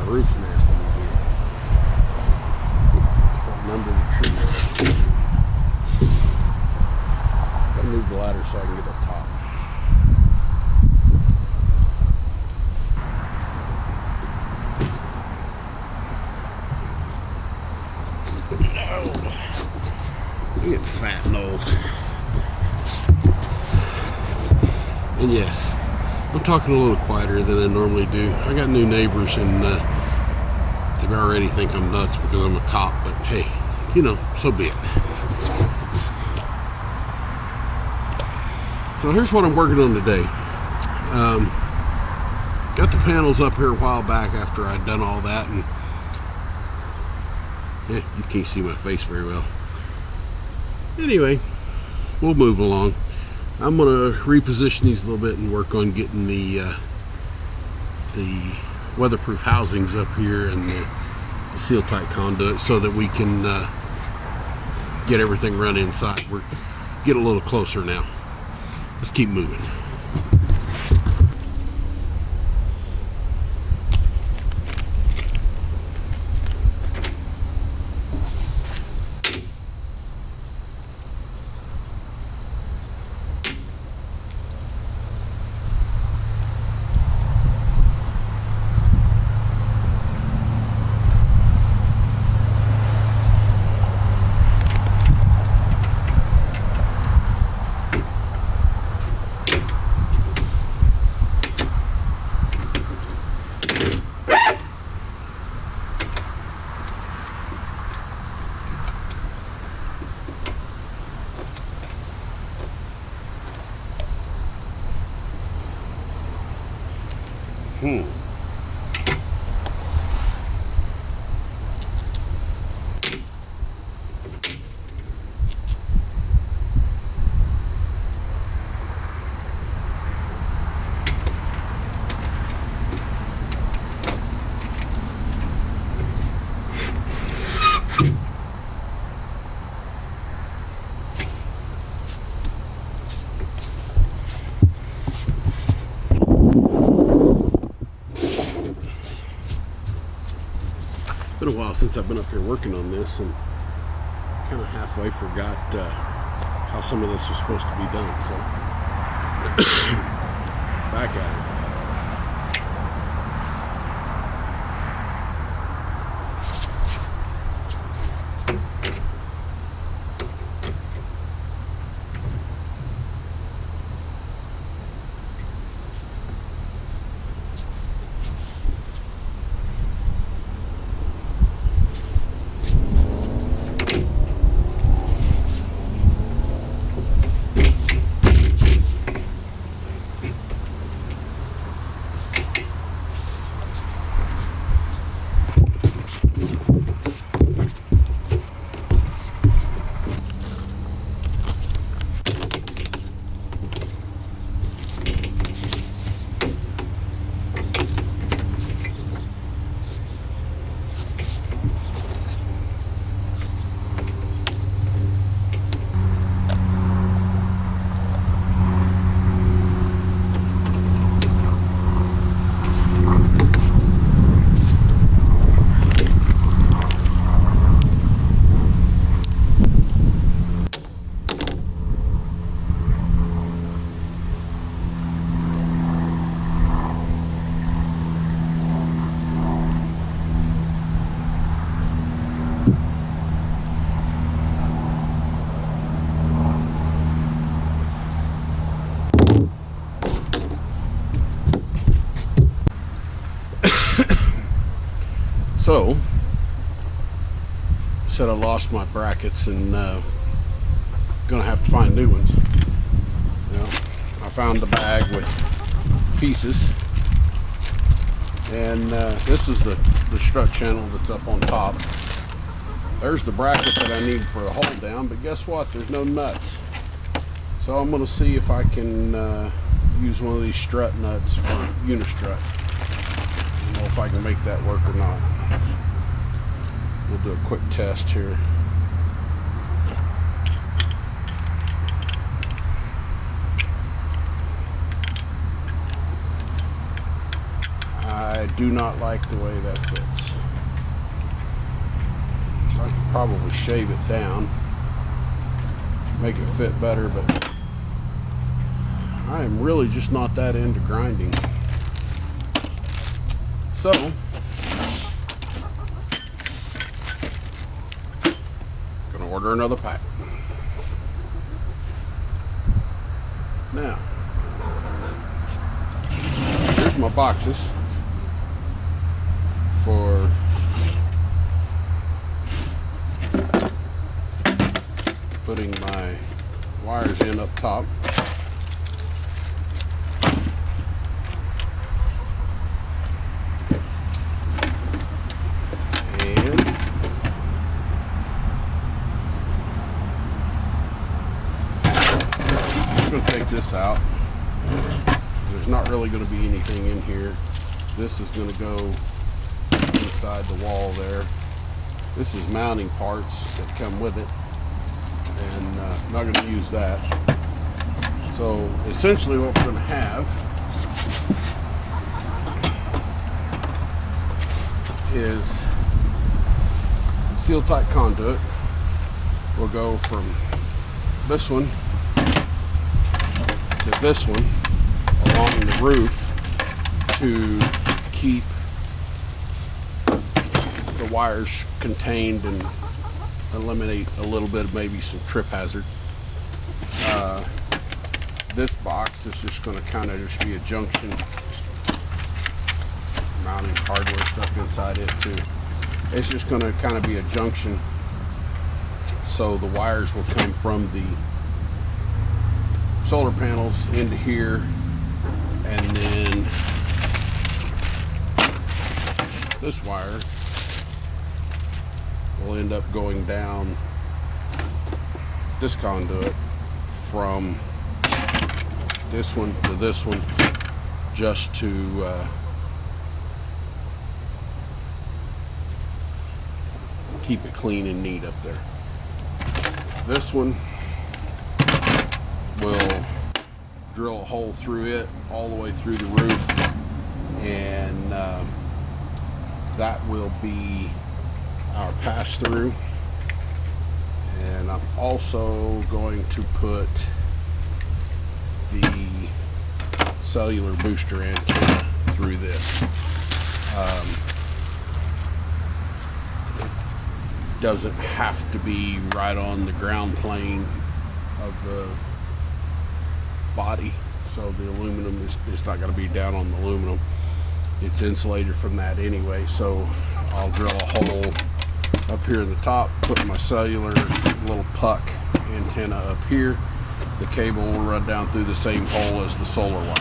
roof nesting again. Something under the trees. Gotta move the ladder so I can get up top. No. I'm getting fat and old. And yes, I'm talking a little quieter than I normally do. I got new neighbors and they already think I'm nuts because I'm a cop, but hey, you know, so be it. So here's what I'm working on today. Got the panels up here a while back after I'd done all that, and yeah, you can't see my face very well. Anyway, we'll move along. I'm going to reposition these a little bit and work on getting the weatherproof housings up here and the seal tight conduit so that we can get everything run inside. We're get a little closer now. Let's keep moving. Been a while since I've been up here working on this, and kind of halfway forgot how some of this was supposed to be done. So back at it. So, said I lost my brackets and gonna have to find new ones. You know, I found the bag with pieces, and this is the strut channel that's up on top. There's the bracket that I need for the hold down, but guess what? There's no nuts. So I'm gonna see if I can use one of these strut nuts for unistrut. I don't know if I can make that work or not. We'll do a quick test here. I do not like the way that fits. I could probably shave it down, make it fit better, but I am really just not that into grinding. So, gonna order another pack. Now, here's my boxes for putting my wires in up top. And I'm going to take this out. There's not really going to be anything in here. This is going to go inside the wall there. This is mounting parts that come with it, and I'm not going to use that. So essentially what we're going to have is seal tight conduit. We'll go from this one to this one along the roof to keep the wires contained and eliminate a little bit of maybe some trip hazard. This box is just going to kind of just be a junction, mounting hardware stuff inside it too. It's just going to kind of be a junction, so the wires will come from the solar panels into here, and then this wire will end up going down this conduit from this one to this one, just to keep it clean and neat up there. This one will drill a hole through it all the way through the roof, and that will be our pass-through. And I'm also going to put the cellular booster antenna through this. It doesn't have to be right on the ground plane of the body, so the aluminum is not going to be down on the aluminum. It's insulated from that anyway, so I'll drill a hole up here in the top, put my cellular little puck antenna up here. The cable will run down through the same hole as the solar wire.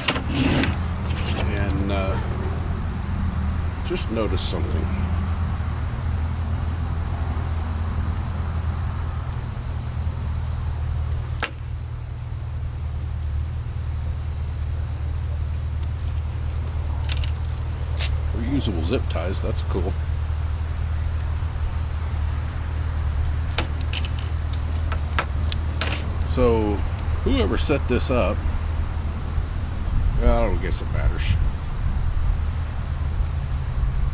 And just notice something. Reusable zip ties, that's cool. So whoever set this up, well, I don't guess it matters.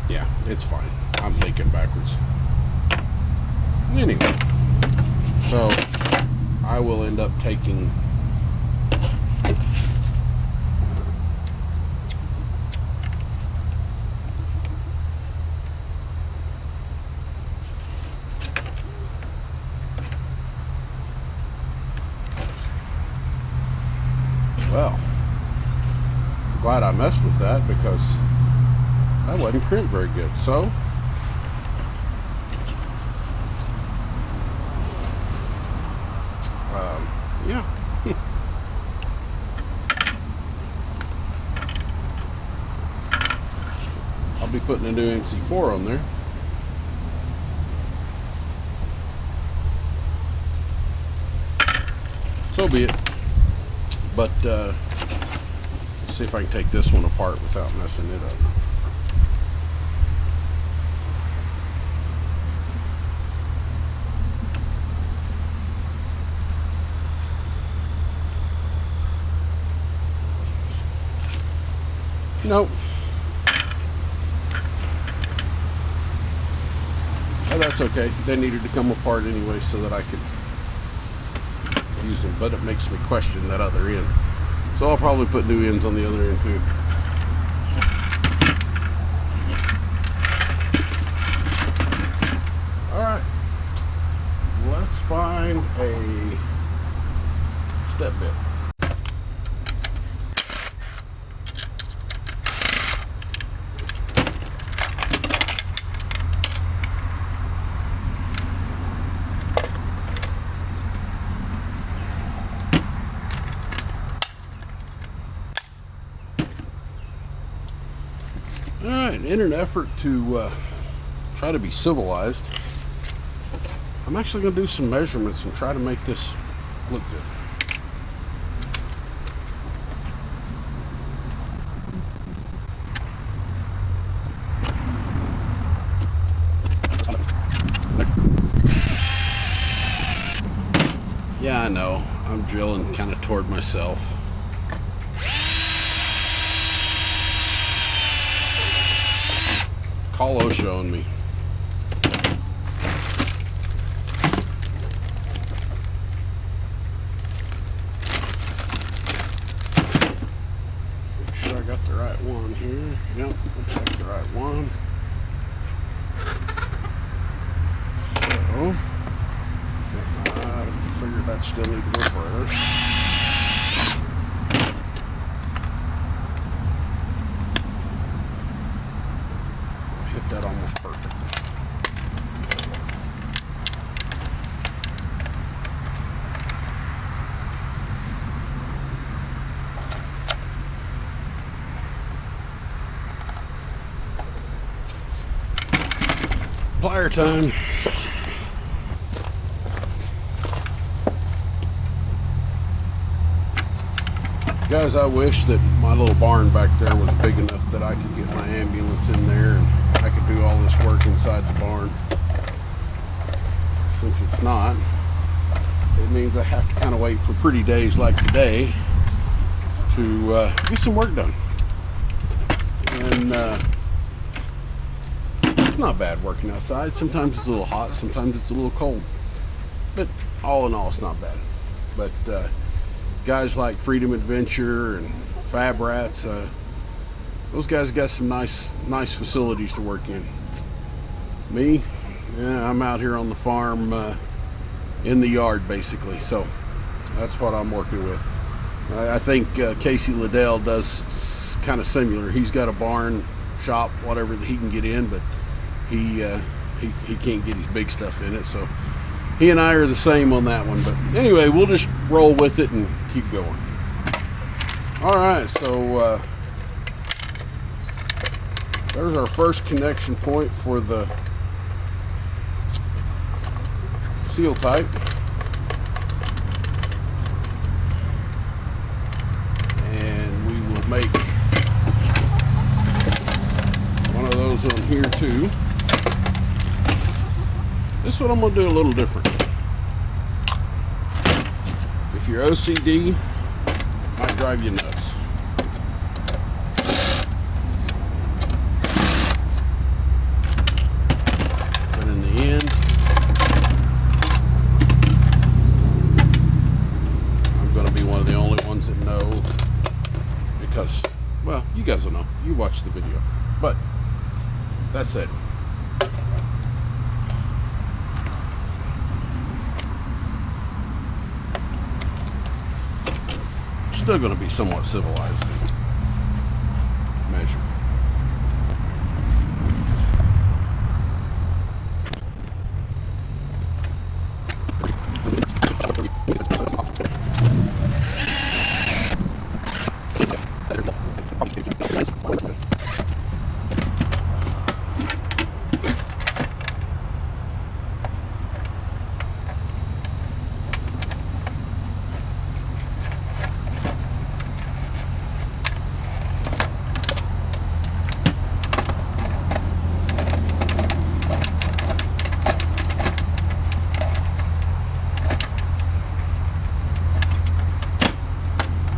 Yeah, it's fine. I'm thinking backwards. Anyway, so I will end up taking well, I'm glad I messed with that, because that wasn't crimped very good. So yeah. I'll be putting a new MC4 on there. So be it. But see if I can take this one apart without messing it up. Nope. that's okay. They needed to come apart anyway so that I could use them, but it makes me question that other end. So I'll probably put new ends on the other end too. Alright, let's find a step bit. Alright, in an effort to try to be civilized, I'm actually going to do some measurements and try to make this look good. Yeah, I know, I'm drilling kind of toward myself. Call OSHA on me. Make sure I got the right one here. Yep, looks like the right one. So, I figured that still need to go further. That almost perfect. Plier time. Guys, I wish that my little barn back there was big enough that I could get my ambulance in there and I could do all this work inside the barn. Since it's not, it means I have to kind of wait for pretty days like today to get some work done. And it's not bad working outside. Sometimes it's a little hot, sometimes it's a little cold. But all in all, it's not bad. But guys like Freedom Adventure and Fab Rats, those guys got some nice facilities to work in. Me, yeah, I'm out here on the farm, in the yard basically. So that's what I'm working with. I think Casey Liddell does kind of similar. He's got a barn shop, whatever that he can get in, but he can't get his big stuff in it. So he and I are the same on that one. But anyway, we'll just roll with it and keep going. All right, so there's our first connection point for the seal type. And we will make one of those on here too. This one I'm going to do a little different. If you're OCD, it might drive you nuts. But in the end, I'm going to be one of the only ones that know, because, well, you guys will know. You watched the video. But that's it. Still going to be somewhat civilized in measure.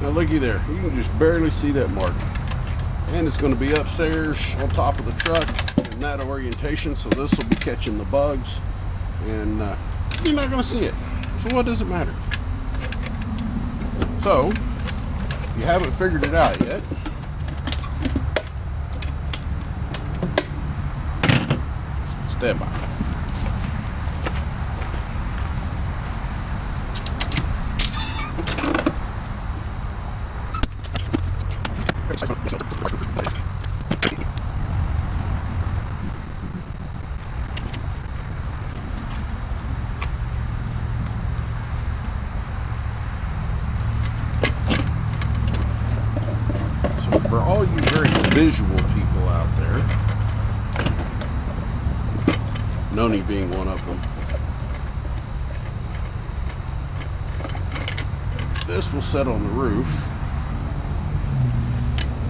Now looky there, you can just barely see that mark. And it's going to be upstairs on top of the truck. And in that orientation, so this will be catching the bugs, and you're not going to see it. So what does it matter? So, if you haven't figured it out yet, stand by. So for all you very visual people out there, Noni being one of them, this will set on the roof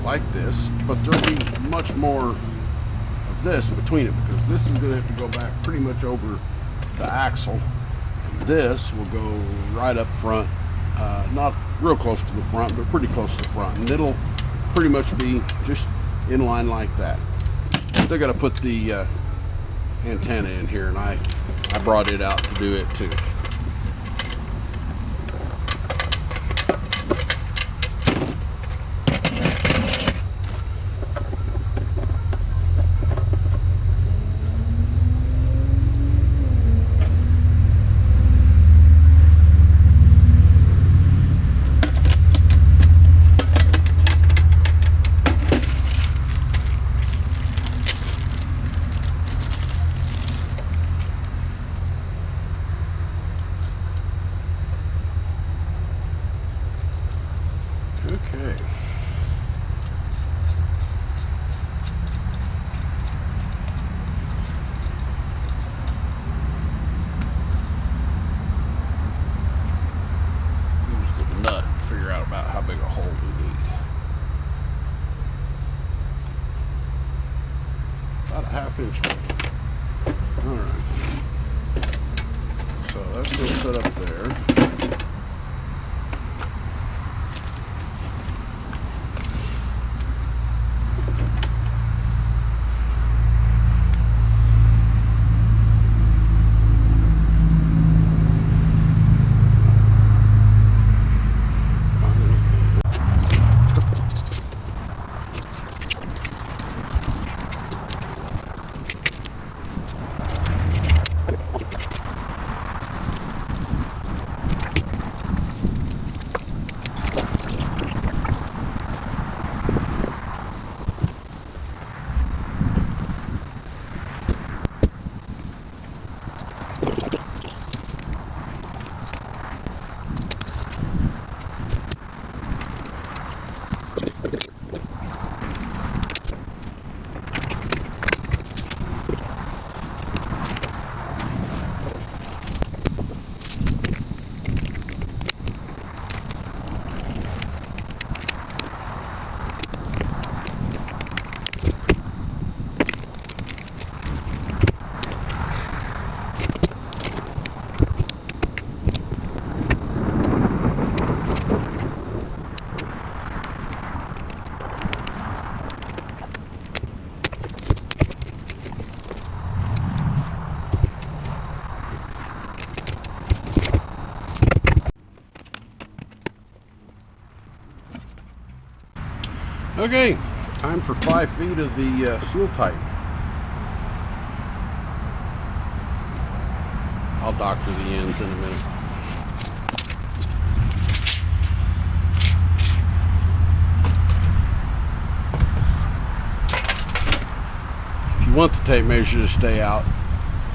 like this, but there'll be much more of this between it, because this is going to have to go back pretty much over the axle, and this will go right up front, not real close to the front, but pretty close to the front, and it'll pretty much be just in line like that. Still got to put the antenna in here, and I brought it out to do it too. Okay. Use the nut and figure out about how big a hole we need. About a 1/2 inch hole. Alright. So that's going to set up there. Okay, time for 5 feet of the seal tight. I'll doctor the ends in a minute. If you want the tape measure to stay out,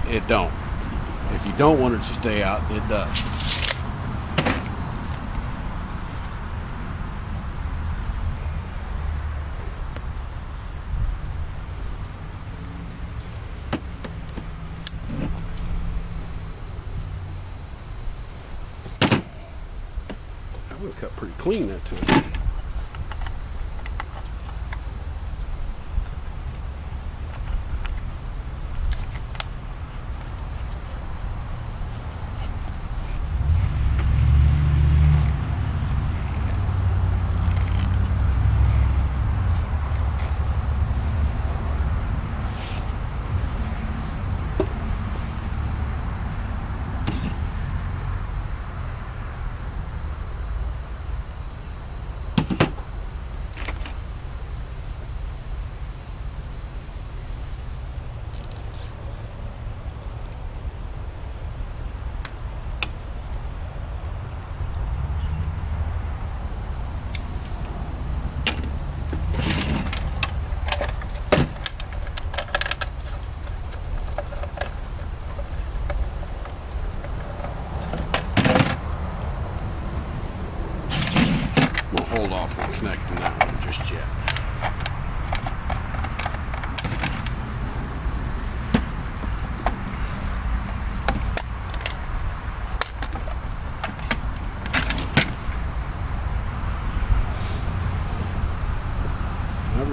it don't. If you don't want it to stay out, it does. That would cut pretty clean, that too.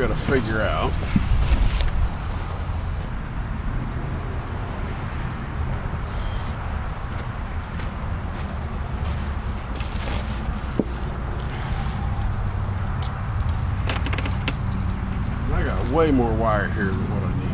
got to figure out. I got way more wire here than what I need.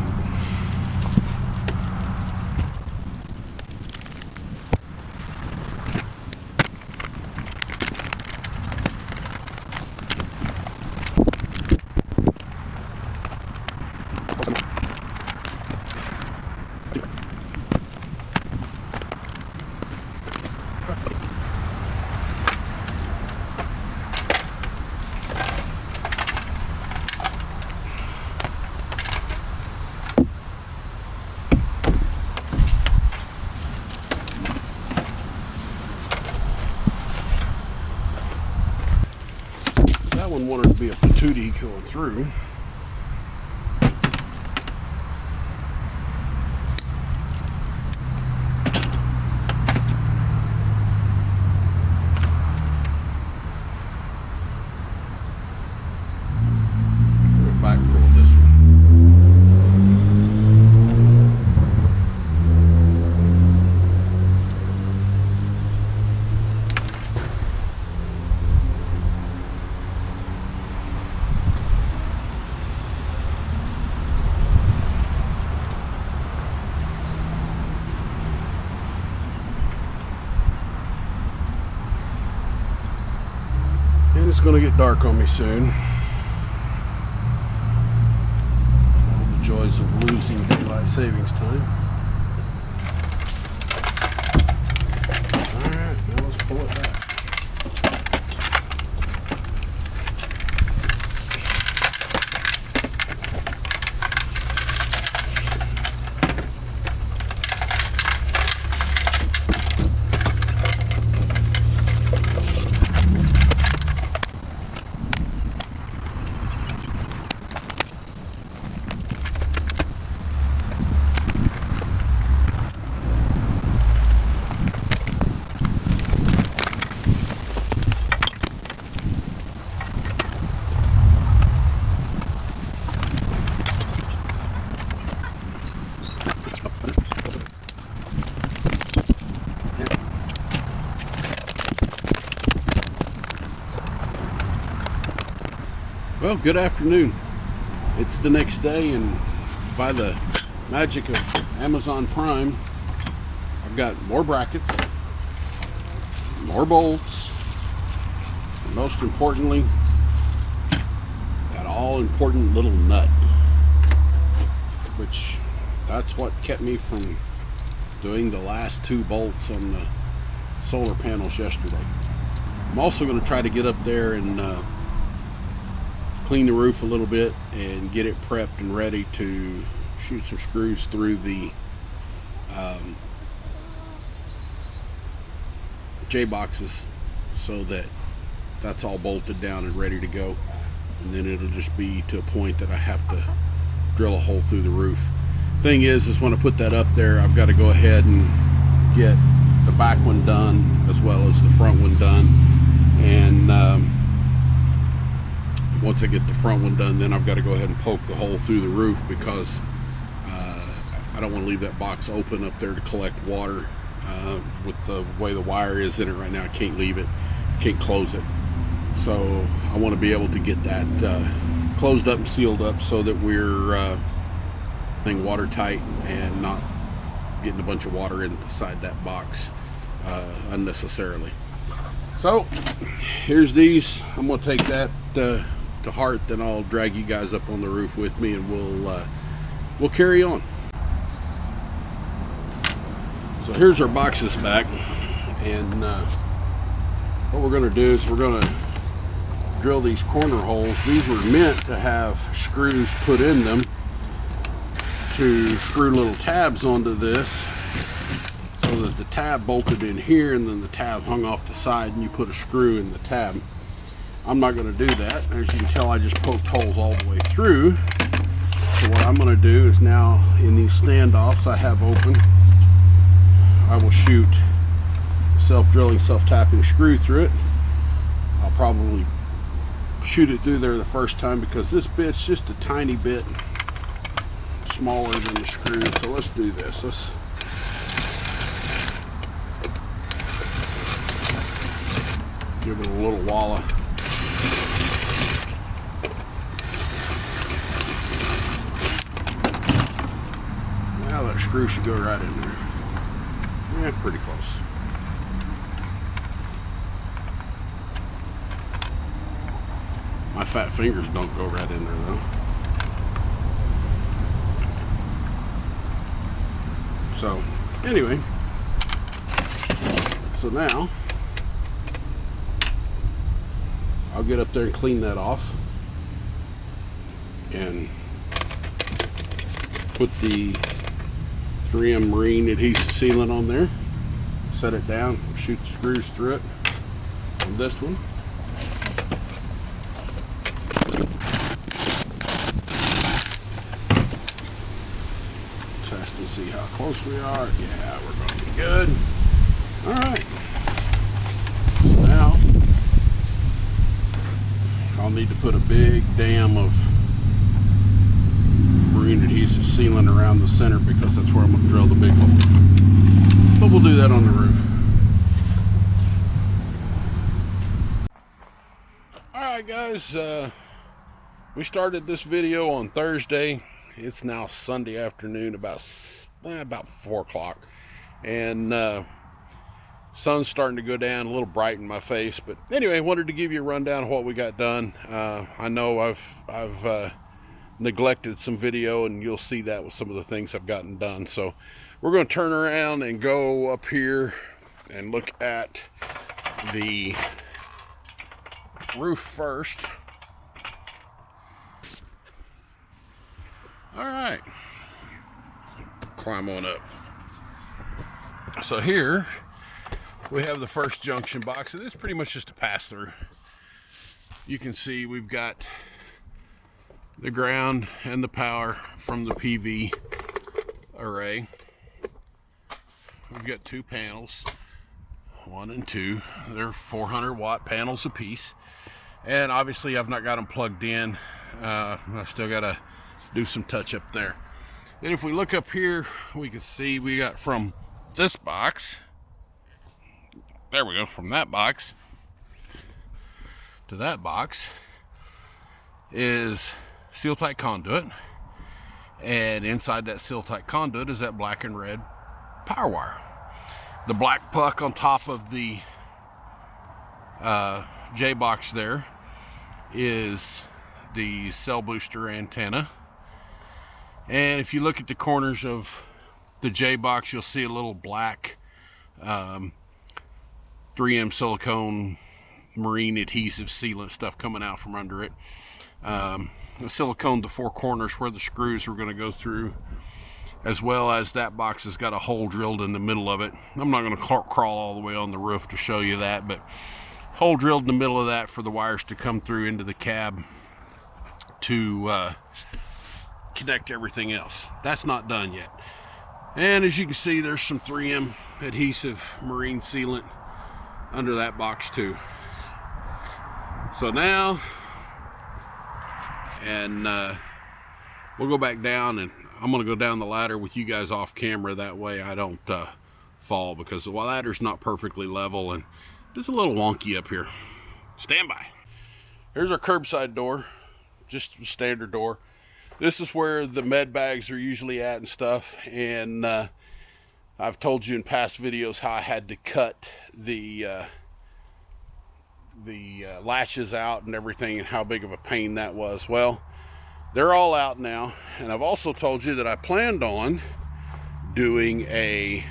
That one wanted to be a patootie going through. Back roll this one. And it's going to get dark on me soon. All the joys of losing daylight savings time. Alright, now let's pull it back. Well, good afternoon. It's the next day, and by the magic of Amazon Prime, I've got more brackets, more bolts, and most importantly, that all important little nut, which that's what kept me from doing the last 2 bolts on the solar panels yesterday. I'm also going to try to get up there and clean the roof a little bit and get it prepped and ready to shoot some screws through the J-boxes so that that's all bolted down and ready to go, and then it'll just be to a point that I have to drill a hole through the roof. Thing is when I put that up there, I've got to go ahead and get the back one done as well as the front one done, and once I get the front one done, then I've got to go ahead and poke the hole through the roof, because I don't want to leave that box open up there to collect water. With the way the wire is in it right now, I can't leave it, can't close it. So I want to be able to get that closed up and sealed up so that we're watertight and not getting a bunch of water inside that box unnecessarily. So here's these. I'm going to take that to heart, then I'll drag you guys up on the roof with me, and we'll carry on. So here's our boxes back, and what we're going to do is we're going to drill these corner holes. These were meant to have screws put in them to screw little tabs onto this, so that the tab bolted in here and then the tab hung off the side and you put a screw in the tab. I'm not going to do that. As you can tell, I just poked holes all the way through. So what I'm going to do is now, in these standoffs I have open, I will shoot a self-drilling, self-tapping screw through it. I'll probably shoot it through there the first time because this bit's just a tiny bit smaller than the screw. So let's do this. Let's give it a little walla. Now that screw should go right in there. Yeah, pretty close. My fat fingers don't go right in there though. So, anyway, so now I'll get up there and clean that off and put the 3M marine adhesive sealant on there, set it down, shoot the screws through it on this one. Test and see how close we are. Yeah, we're going to be good. All right. So now I'll need to put a big dam of marine adhesive sealant around the center because that's where I'm going to drill the big hole. But we'll do that on the roof. Alright guys, we started this video on Thursday. It's now Sunday afternoon, about 4 o'clock. And sun's starting to go down, a little bright in my face. But anyway, I wanted to give you a rundown of what we got done. I know I've neglected some video, and you'll see that with some of the things I've gotten done. So we're going to turn around and go up here and look at the roof first. All right, climb on up. So here we have the first junction box, and it's pretty much just a pass through. You can see we've got the ground and the power from the PV array. We've got 2 panels, 1 and 2. They're 400 watt panels apiece, and obviously I've not got them plugged in. I still got to do some touch up there. Then if we look up here, we can see we got from this box, there we go, from that box to that box is seal tight conduit, and inside that seal tight conduit is that black and red power wire. The black puck on top of the J box there is the cell booster antenna, and if you look at the corners of the J box, you'll see a little black 3M silicone marine adhesive sealant stuff coming out from under it. The silicone, the 4 corners where the screws are going to go through, as well as that box has got a hole drilled in the middle of it. I'm not going to crawl all the way on the roof to show you that, but hole drilled in the middle of that for the wires to come through into the cab to connect everything else. That's not done yet. And as you can see, there's some 3M adhesive marine sealant under that box too. So now, and we'll go back down, and I'm going to go down the ladder with you guys off camera. That way I don't fall, because the ladder's not perfectly level and it's a little wonky up here. Stand by. Here's our curbside door, just a standard door. This is where the med bags are usually at and stuff. And I've told you in past videos how I had to cut the latches out and everything, and how big of a pain that was. Well, they're all out now, and I've also told you that I planned on doing a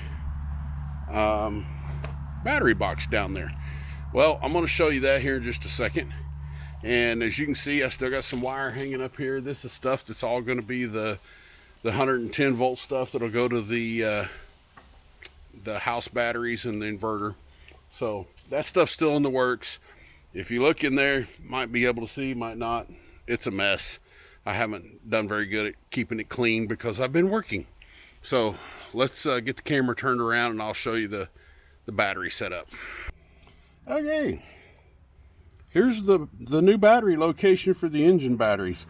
battery box down there. Well, I'm going to show you that here in just a second. And as you can see, I still got some wire hanging up here. This is stuff that's all going to be the 110 volt stuff that'll go to the house batteries and the inverter. So that stuff's still in the works. If you look in there, might be able to see, might not. It's a mess. I haven't done very good at keeping it clean because I've been working. So let's get the camera turned around, and I'll show you the battery setup. Okay, here's the new battery location for the engine batteries.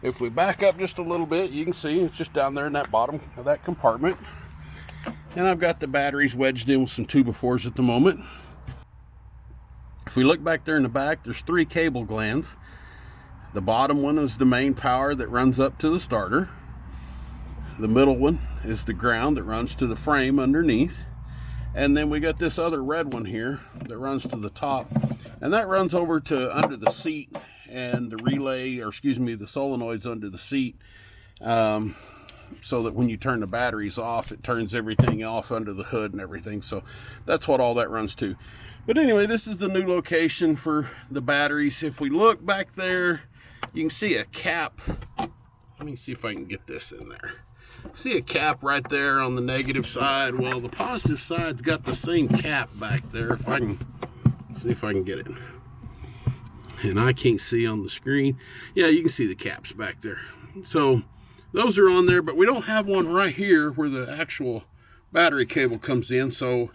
If we back up just a little bit, you can see it's just down there in that bottom of that compartment. And I've got the batteries wedged in with some 2x4s at the moment. If we look back there in the back, there's 3 cable glands. The bottom one is the main power that runs up to the starter. The middle one is the ground that runs to the frame underneath. And then we got this other red one here that runs to the top. And that runs over to under the seat and the relay, or excuse me, the solenoids under the seat. So that when you turn the batteries off, it turns everything off under the hood and everything. So that's what all that runs to. But anyway, this is the new location for the batteries. If we look back there, you can see a cap. Let me see if I can get this in there. See a cap right there on the negative side. Well, the positive side's got the same cap back there. If I can see if I can get it. And I can't see on the screen. Yeah, you can see the caps back there. So those are on there, but we don't have one right here where the actual battery cable comes in. So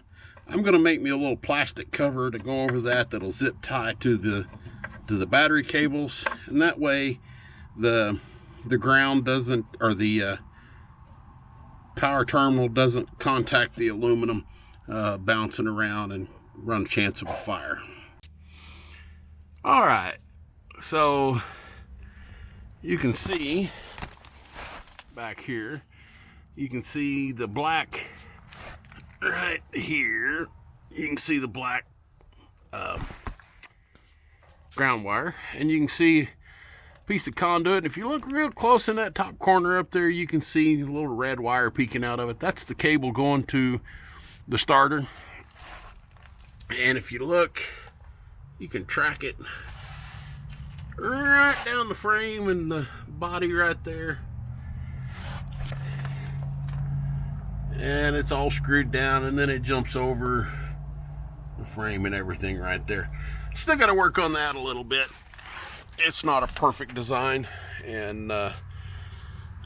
I'm going to make me a little plastic cover to go over that that'll zip tie to the battery cables, and that way the ground doesn't, or the power terminal doesn't contact the aluminum bouncing around and run a chance of a fire. All right, so you can see back here, you can see the black right here. You can see the black ground wire, and you can see a piece of conduit. And if you look real close in that top corner up there, you can see a little red wire peeking out of it. That's the cable going to the starter. And if you look, you can track it right down the frame and the body right there. And it's all screwed down, and then it jumps over the frame and everything right there. Still got to work on that a little bit. It's not a perfect design, and I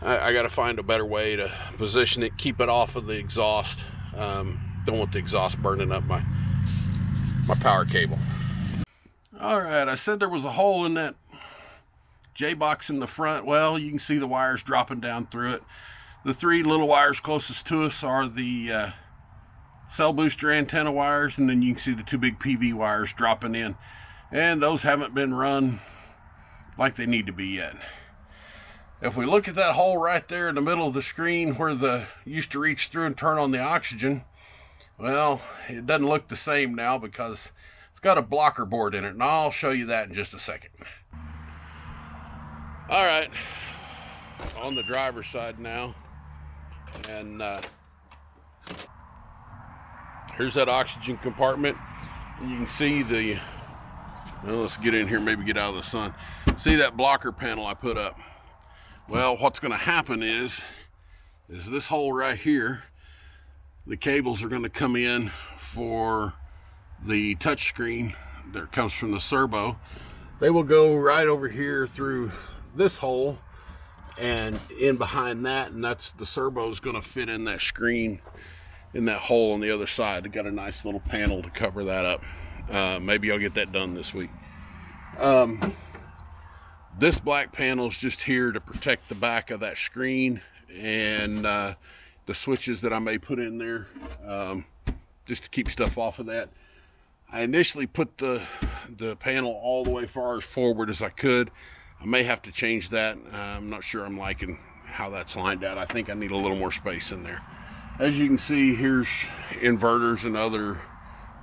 got to find a better way to position it, keep it off of the exhaust. Don't want the exhaust burning up my power cable. All right, I said there was a hole in that J-box in the front. Well, you can see the wires dropping down through it. The 3 little wires closest to us are the cell booster antenna wires, and then you can see the 2 big PV wires dropping in. And those haven't been run like they need to be yet. If we look at that hole right there in the middle of the screen where the used to reach through and turn on the oxygen, well, it doesn't look the same now because it's got a blocker board in it, and I'll show you that in just a second. All right, on the driver's side now, and here's that oxygen compartment. You can see the, well, let's get in here, maybe get out of the sun. See that blocker panel I put up? Well, what's going to happen is this hole right here, the cables are going to come in for the touch screen that comes from the servo. They will go right over here through this hole and in behind that, and that's the servo is going to fit in that screen in that hole on the other side. They got a nice little panel to cover that up. Maybe I'll get that done this week. This black panel is just here to protect the back of that screen and the switches that I may put in there, just to keep stuff off of that. I initially put the panel all the way far as forward as I could. I may have to change that. I'm not sure I'm liking how that's lined out. I think I need a little more space in there. As you can see, here's inverters and other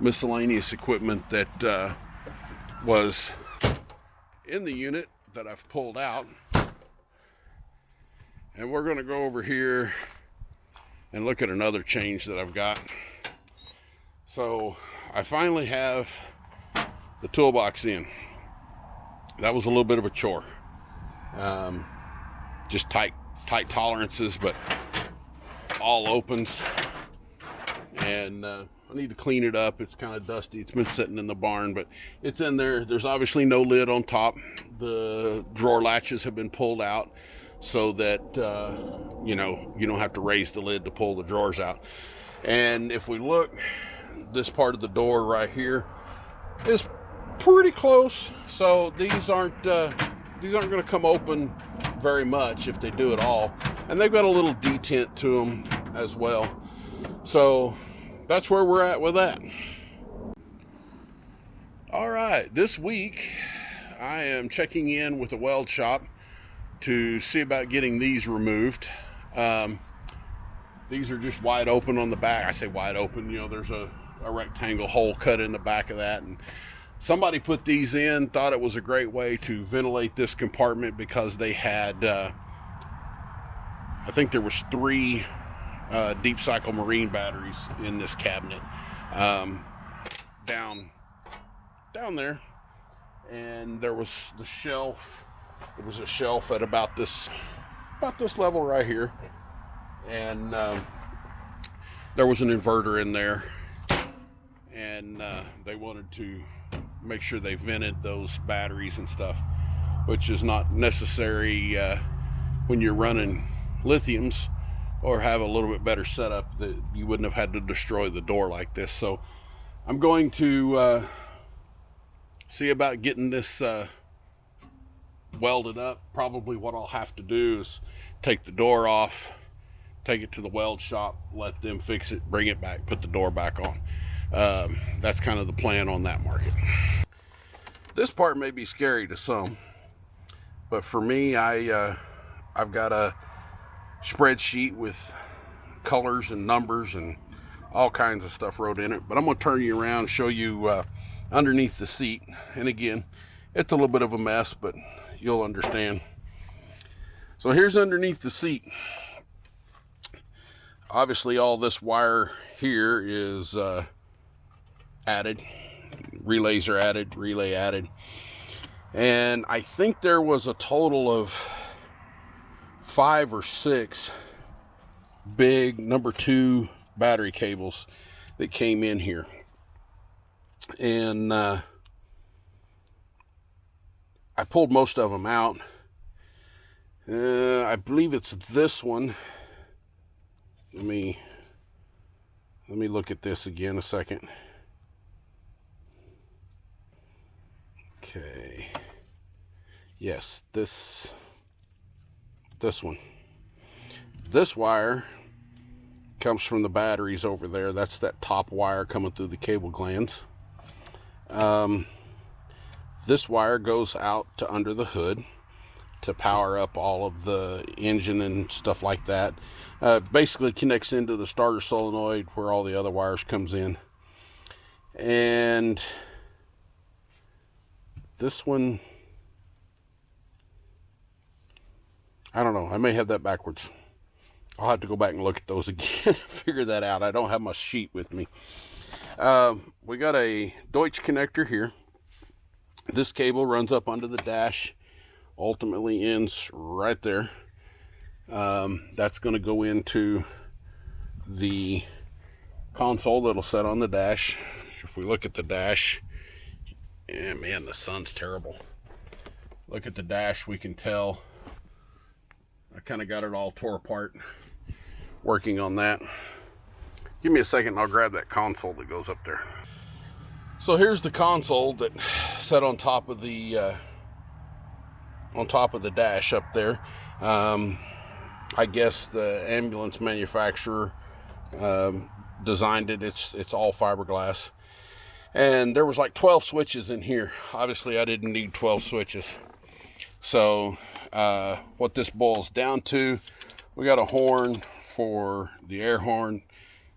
miscellaneous equipment that was in the unit that I've pulled out. And we're going to go over here and look at another change that I've got. So I finally have the toolbox in. That was a little bit of a chore. Just tight tolerances, but all opens. And I need to clean it up. It's kind of dusty. It's been sitting in the barn, but it's in there. There's obviously no lid on top. The drawer latches have been pulled out so that you don't have to raise the lid to pull the drawers out. And if we look, this part of the door right here is pretty close. So these aren't going to come open very much if they do at all. And they've got a little detent to them as well. So that's where we're at with that. All right, this week I am checking in with the weld shop to see about getting these removed. These are just wide open on the back. I say wide open, you know, there's a rectangle hole cut in the back of that, and somebody put these in, thought it was a great way to ventilate this compartment because they had I think there was 3 deep cycle marine batteries in this cabinet, down there, and there was the shelf. It was a shelf at about this level right here, and there was an inverter in there, and they wanted to make sure they vented those batteries and stuff, which is not necessary when you're running lithiums, or have a little bit better setup that you wouldn't have had to destroy the door like this. So I'm going to see about getting this welded up. Probably what I'll have to do is take the door off, take it to the weld shop, let them fix it, bring it back, put the door back on. That's kind of the plan on that market. This part may be scary to some, but for me, I've got a spreadsheet with colors and numbers and all kinds of stuff wrote in it. But I'm going to turn you around and show you underneath the seat. And again, it's a little bit of a mess, but you'll understand. So here's underneath the seat. Obviously all this wire here is added. Relays are added, relay added. And I think there was a total of 5 or 6 big number 2 battery cables that came in here. And I pulled most of them out. I believe it's this one. Let me look at this again a second. Okay. Yes, this one. This wire comes from the batteries over there. That's that top wire coming through the cable glands. This wire goes out to under the hood to power up all of the engine and stuff like that. Basically connects into the starter solenoid where all the other wires comes in. And this one, I don't know, I may have that backwards. I'll have to go back and look at those again to figure that out. I don't have my sheet with me. We got a Deutsch connector here. This cable runs up under the dash, ultimately ends right there. That's going to go into the console that'll set on the dash. If we look at the dash, yeah, man, the sun's terrible. Look at the dash, we can tell I kind of got it all tore apart working on that. Give me a second and I'll grab that console that goes up there. So here's the console that set on top of the dash up there. I guess the ambulance manufacturer designed it. It's all fiberglass. And there was like 12 switches in here. Obviously I didn't need 12 switches. So what this boils down to, we got a horn for the air horn.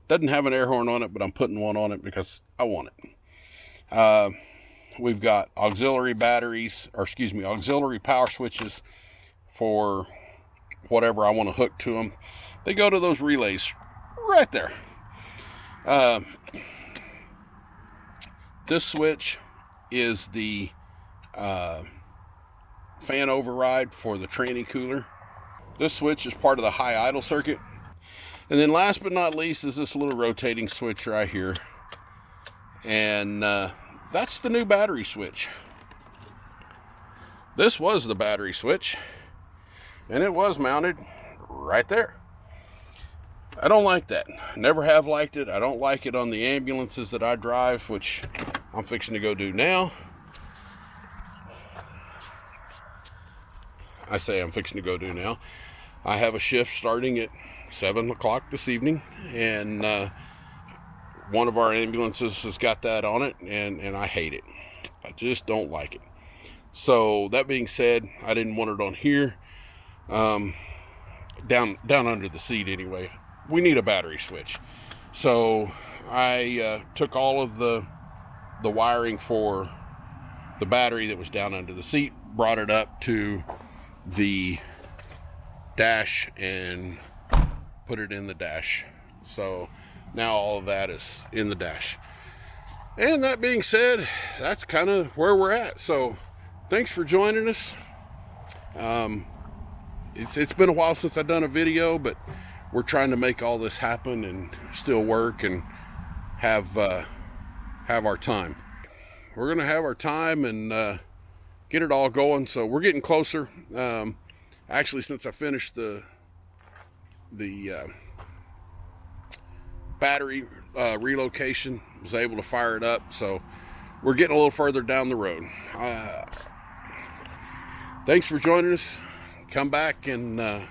Doesn't have an air horn on it, but I'm putting one on it because I want it. We've got auxiliary batteries, or excuse me, auxiliary power switches for whatever I want to hook to them. They go to those relays right there. This switch is the fan override for the tranny cooler. This switch is part of the high idle circuit. And then last but not least is this little rotating switch right here. And that's the new battery switch. This was the battery switch, and it was mounted right there. I don't like that. Never have liked it. I don't like it on the ambulances that I drive, which I'm fixing to go do now. I say I'm fixing to go do now. I have a shift starting at 7 o'clock this evening, and one of our ambulances has got that on it, and I hate it. I just don't like it. So that being said, I didn't want it on here. Down under the seat anyway. We need a battery switch. So I took all of the wiring for the battery that was down under the seat, brought it up to the dash and put it in the dash. So now all of that is in the dash. And that being said, that's kind of where we're at. So thanks for joining us. It's been a while since I've done a video, but we're trying to make all this happen and still work and have our time. We're gonna have our time and get it all going. So we're getting closer. Actually, since I finished the battery relocation, was able to fire it up. So we're getting a little further down the road. Thanks for joining us. Come back and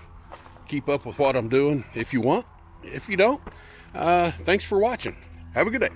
keep up with what I'm doing if you want. If you don't, thanks for watching. Have a good day.